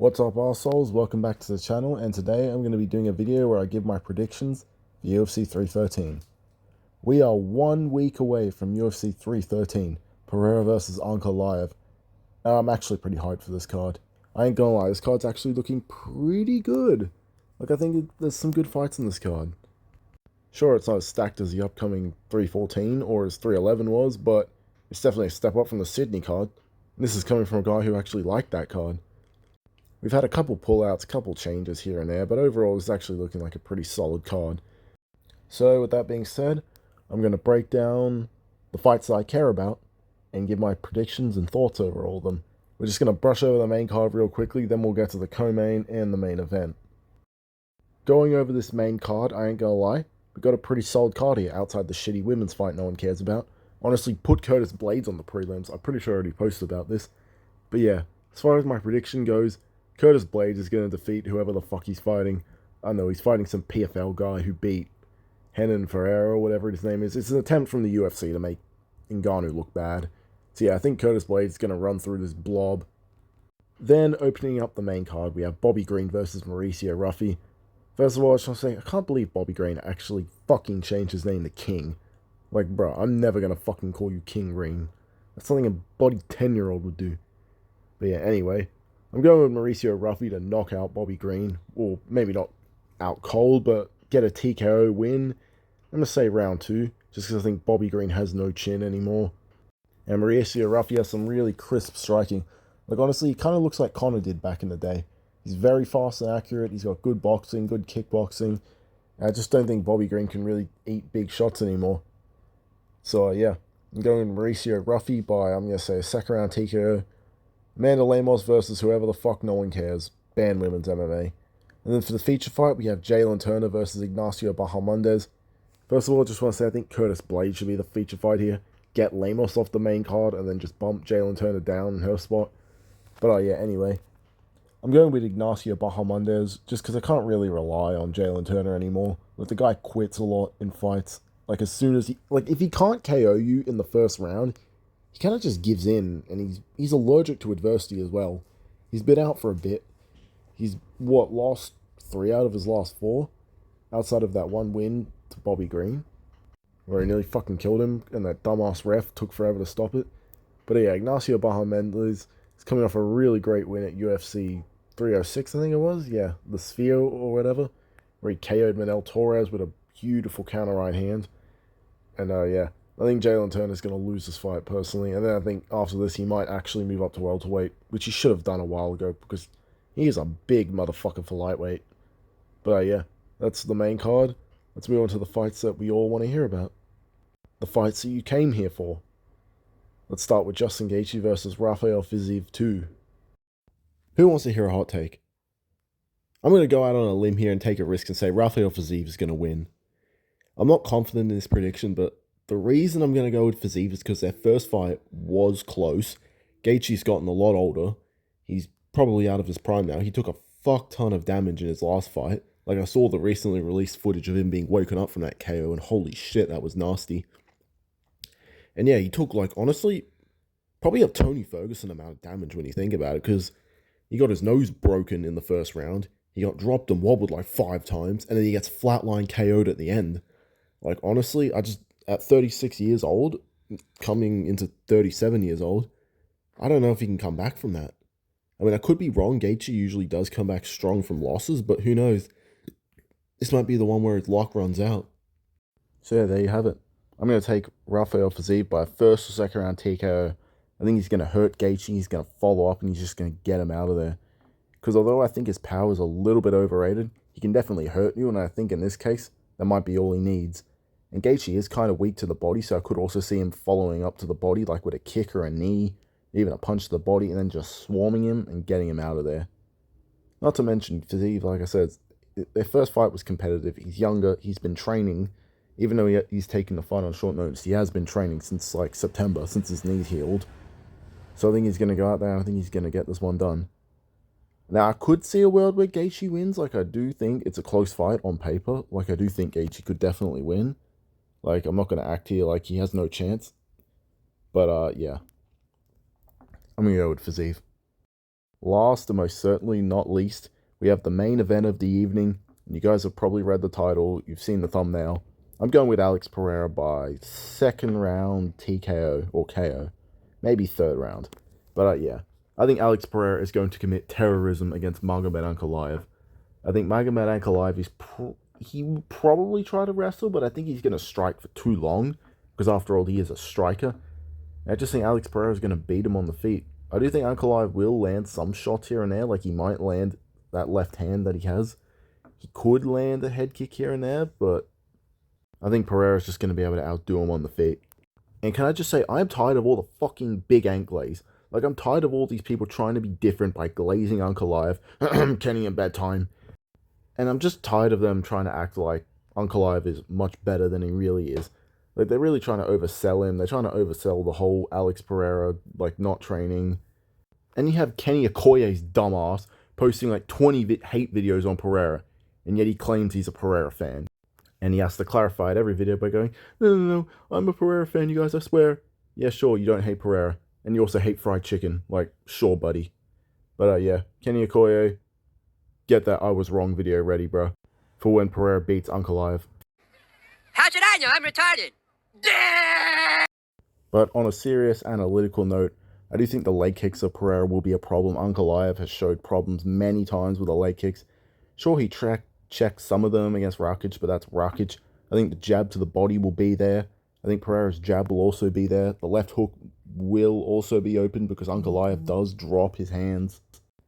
What's up, arseholes? Welcome back to the channel, and today I'm going to be doing a video where I give my predictions for UFC 313. We are 1 week away from UFC 313, Pereira versus Ankalaev, and I'm actually pretty hyped for this card. I ain't gonna lie, this card's actually looking pretty good. I think there's some good fights in this card. Sure, it's not as stacked as the upcoming 314 or as 311 was, but it's definitely a step up from the Sydney card. And this is coming from a guy who actually liked that card. We've had a couple pullouts, a couple changes here and there, but overall it's actually looking like a pretty solid card. So with that being said, I'm going to break down the fights that I care about and give my predictions and thoughts over all of them. We're just going to brush over the main card real quickly, then we'll get to the co-main and the main event. Going over this main card, I ain't gonna lie, we got a pretty solid card here outside the shitty women's fight no one cares about. Honestly, put Curtis Blades on the prelims. I'm pretty sure I already posted about this. But yeah, as far as my prediction goes, Curtis Blades is going to defeat whoever the fuck he's fighting. I know he's fighting some PFL guy who beat Pereira or whatever his name is. It's an attempt from the UFC to make Ngannou look bad. So yeah, I think Curtis Blades is going to run through this blob. Then opening up the main card, we have Bobby Green versus Mauricio Ruffi. First of all, I just want to say, I can't believe Bobby Green actually fucking changed his name to King. Like, bro, I'm never going to fucking call you King Green. That's something a bloody 10-year-old would do. But yeah, anyway, I'm going with Mauricio Ruffi to knock out Bobby Green. Or maybe not out cold, but get a TKO win. I'm going to say round 2, just because I think Bobby Green has no chin anymore. And Mauricio Ruffi has some really crisp striking. Like, honestly, he kind of looks like Conor did back in the day. He's very fast and accurate. He's got good boxing, good kickboxing. I just don't think Bobby Green can really eat big shots anymore. So, yeah, I'm going Mauricio Ruffi by, I'm going to say, a second round TKO. Amanda Lemos versus whoever the fuck no one cares. Ban women's MMA. And then for the feature fight, we have Jalen Turner versus Ignacio Bahamondes. First of all, I just want to say I think Curtis Blade should be the feature fight here. Get Lemos off the main card and then just bump Jalen Turner down in her spot. But yeah, anyway. I'm going with Ignacio Bahamondes just because I can't really rely on Jalen Turner anymore. Like, the guy quits a lot in fights. Like, as soon as he... Like, if he can't KO you in the first round, he kind of just gives in, and he's allergic to adversity as well. He's been out for a bit. He's, lost 3 out of his last 4? Outside of that one win to Bobby Green, where he nearly fucking killed him, and that dumbass ref took forever to stop it. But yeah, Ignacio Bahamondes is coming off a really great win at UFC 306, I think it was. Yeah, the Sphere or whatever, where he KO'd Manel Torres with a beautiful counter right hand. And yeah, I think Jalen Turner's going to lose this fight personally. And then I think after this, he might actually move up to welterweight, which he should have done a while ago because he is a big motherfucker for lightweight. But yeah, that's the main card. Let's move on to the fights that we all want to hear about. The fights that you came here for. Let's start with Justin Gaethje versus Rafael Fiziev 2. Who wants to hear a hot take? I'm going to go out on a limb here and take a risk and say Rafael Fiziev is going to win. I'm not confident in this prediction, but the reason I'm going to go with Fiziev is because their first fight was close. Gaethje's gotten a lot older. He's probably out of his prime now. He took a fuck ton of damage in his last fight. Like, I saw the recently released footage of him being woken up from that KO, and holy shit, that was nasty. And yeah, he took, like, honestly, probably a Tony Ferguson amount of damage when you think about it, because he got his nose broken in the first round. He got dropped and wobbled like 5 times, and then he gets flatline KO'd at the end. Like, honestly, at 36 years old, coming into 37 years old, I don't know if he can come back from that. I mean, I could be wrong. Gaethje usually does come back strong from losses, but who knows? This might be the one where his luck runs out. So yeah, there you have it. I'm going to take Rafael Fiziev by a first or second round TKO. I think he's going to hurt Gaethje. He's going to follow up, and he's just going to get him out of there. Because although I think his power is a little bit overrated, he can definitely hurt you, and I think in this case, that might be all he needs. And Gaethje is kind of weak to the body, so I could also see him following up to the body, like with a kick or a knee, even a punch to the body, and then just swarming him and getting him out of there. Not to mention, Fiziev, like I said, their first fight was competitive. He's younger. He's been training. Even though he's taken the fight on short notice, he has been training since, like, September, since his knee healed. So I think he's going to go out there, and I think he's going to get this one done. Now, I could see a world where Gaethje wins. Like, I do think it's a close fight on paper. Like, I do think Gaethje could definitely win. Like, I'm not going to act here like he has no chance. But, yeah. I'm going to go with Fiziev. Last and most certainly not least, we have the main event of the evening. You guys have probably read the title, you've seen the thumbnail. I'm going with Alex Pereira by second round TKO or KO. Maybe third round. But yeah, I think Alex Pereira is going to commit terrorism against Magomed Ankalaev. I think Magomed Ankalaev he will probably try to wrestle, but I think he's going to strike for too long, because after all, he is a striker. I just think Alex Pereira is going to beat him on the feet. I do think Ankalaev will land some shots here and there, like he might land that left hand that he has. He could land a head kick here and there, but I think Pereira's just going to be able to outdo him on the feet. And can I just say, I'm tired of all the fucking big ankles. Like, I'm tired of all these people trying to be different by glazing Ankalaev, Kenny in bedtime. And I'm just tired of them trying to act like Ankalaev is much better than he really is. Like, they're really trying to oversell him. They're trying to oversell the whole Alex Pereira, like, not training. And you have Kenny Okoye's dumbass posting like 20 hate videos on Pereira, and yet he claims he's a Pereira fan. And he has to clarify at every video by going, no, I'm a Pereira fan, you guys, I swear. Yeah, sure, you don't hate Pereira. And you also hate fried chicken. Like, sure, buddy. But yeah, Kenny Okoye, get that I was wrong video ready, bro. For when Pereira beats Ankalaev. How should I know? I'm retarded. But on a serious analytical note, I do think the leg kicks of Pereira will be a problem. Ankalaev has showed problems many times with the leg kicks. Sure, he checked some of them against Rakic, but that's Rakic. I think the jab to the body will be there. I think Pereira's jab will also be there. The left hook will also be open because Ankalaev does drop his hands.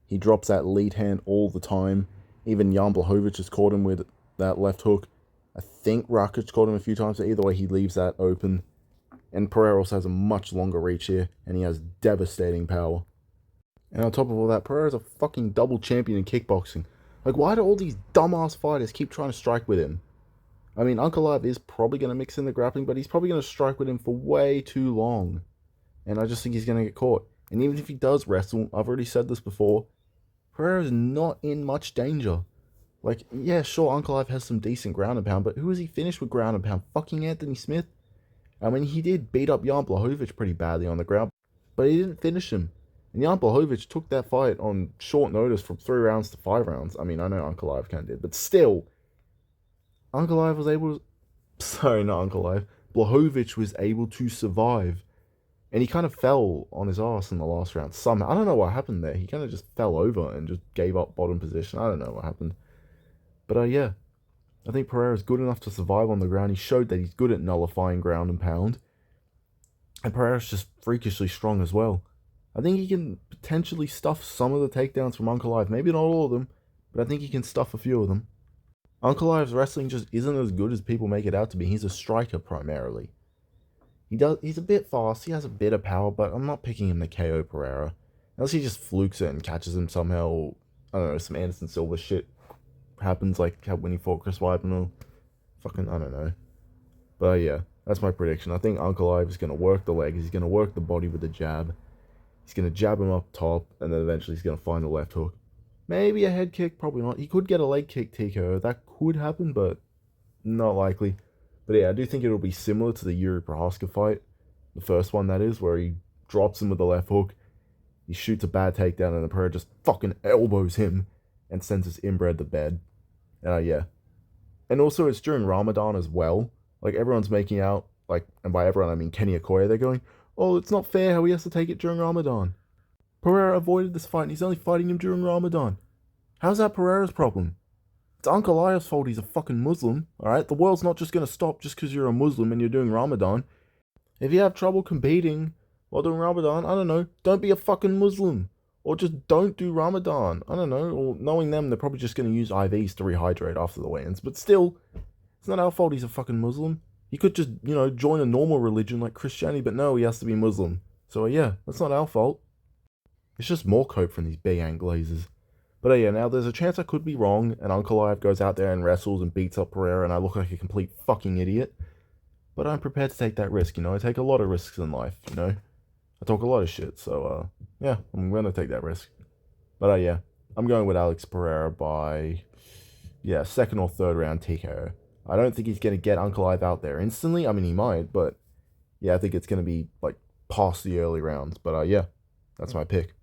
He drops that lead hand all the time. Even Jan Blachowicz has caught him with that left hook. I think Rakic caught him a few times, but either way, he leaves that open. And Pereira also has a much longer reach here, and he has devastating power. And on top of all that, Pereira's a fucking double champion in kickboxing. Like, why do all these dumbass fighters keep trying to strike with him? I mean, Ankalaev is probably going to mix in the grappling, but he's probably going to strike with him for way too long. And I just think he's going to get caught. And even if he does wrestle, I've already said this before, Pereira's not in much danger. Like, yeah, sure, Ankalaev has some decent ground and pound, but who has he finished with ground and pound? Fucking Anthony Smith? I mean, he did beat up Jan Blachowicz pretty badly on the ground, but he didn't finish him. And Jan Blachowicz took that fight on short notice from 3 rounds to 5 rounds. I mean, I know Ankalaev kind of did, but still, Ankalaev was able to... Sorry, not Ankalaev. Blachowicz was able to survive. And he kind of fell on his ass in the last round somehow. I don't know what happened there. He kind of just fell over and just gave up bottom position. I don't know what happened. But yeah, I think Pereira's good enough to survive on the ground. He showed that he's good at nullifying ground and pound. And Pereira's just freakishly strong as well. I think he can potentially stuff some of the takedowns from Ankalaev. Maybe not all of them, but I think he can stuff a few of them. Ankalaev's wrestling just isn't as good as people make it out to be. He's a striker primarily. He's a bit fast, he has a bit of power, but I'm not picking him to KO Pereira. Unless he just flukes it and catches him somehow, or, I don't know, some Anderson Silva shit happens like when he fought Chris Weidman or fucking, I don't know. But yeah, that's my prediction. I think Ankalaev is going to work the legs, he's going to work the body with the jab. He's going to jab him up top, and then eventually he's going to find the left hook. Maybe a head kick, probably not. He could get a leg kick TKO. That could happen, but not likely. But yeah, I do think it'll be similar to the Yuri Prohaska fight. The first one, that is, where he drops him with the left hook. He shoots a bad takedown, and the Pereira just fucking elbows him and sends his inbred to bed. Yeah. And also, it's during Ramadan as well. Like, everyone's making out, like, and by everyone, I mean Kenny Okoye. They're going, oh, it's not fair how he has to take it during Ramadan. Pereira avoided this fight, and he's only fighting him during Ramadan. How's that Pereira's problem? It's Ankalaev's fault he's a fucking Muslim, alright? The world's not just going to stop just because you're a Muslim and you're doing Ramadan. If you have trouble competing while doing Ramadan, I don't know, don't be a fucking Muslim. Or just don't do Ramadan. I don't know, or knowing them, they're probably just going to use IVs to rehydrate after the weigh-ins. But still, it's not our fault he's a fucking Muslim. He could just, join a normal religion like Christianity, but no, he has to be Muslim. So yeah, that's not our fault. It's just more cope from these big Anglazers. But yeah, now there's a chance I could be wrong, and Ankalaev goes out there and wrestles and beats up Pereira, and I look like a complete fucking idiot. But I'm prepared to take that risk, I take a lot of risks in life, I talk a lot of shit, so, yeah, I'm gonna take that risk. But yeah, I'm going with Alex Pereira by, second or third round TKO. I don't think he's gonna get Ankalaev out there instantly. I mean, he might, but, yeah, I think it's gonna be, past the early rounds. But, yeah, that's my pick.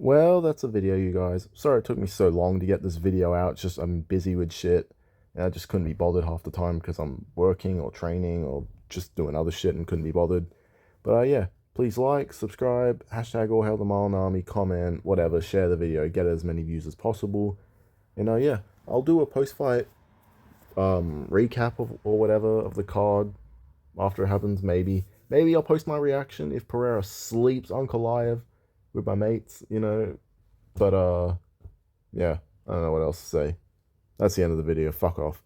Well, that's a video, you guys. Sorry it took me so long to get this video out. It's just I'm busy with shit. And I just couldn't be bothered half the time because I'm working or training or just doing other shit and couldn't be bothered. But yeah, please like, subscribe, hashtag all hail the Marlin Army, comment, whatever, share the video, get as many views as possible. And yeah, I'll do a post-fight recap of or whatever of the card after it happens. Maybe I'll post my reaction if Pereira sleeps Ankalaev with my mates, But yeah, I don't know what else to say. That's the end of the video. Fuck off.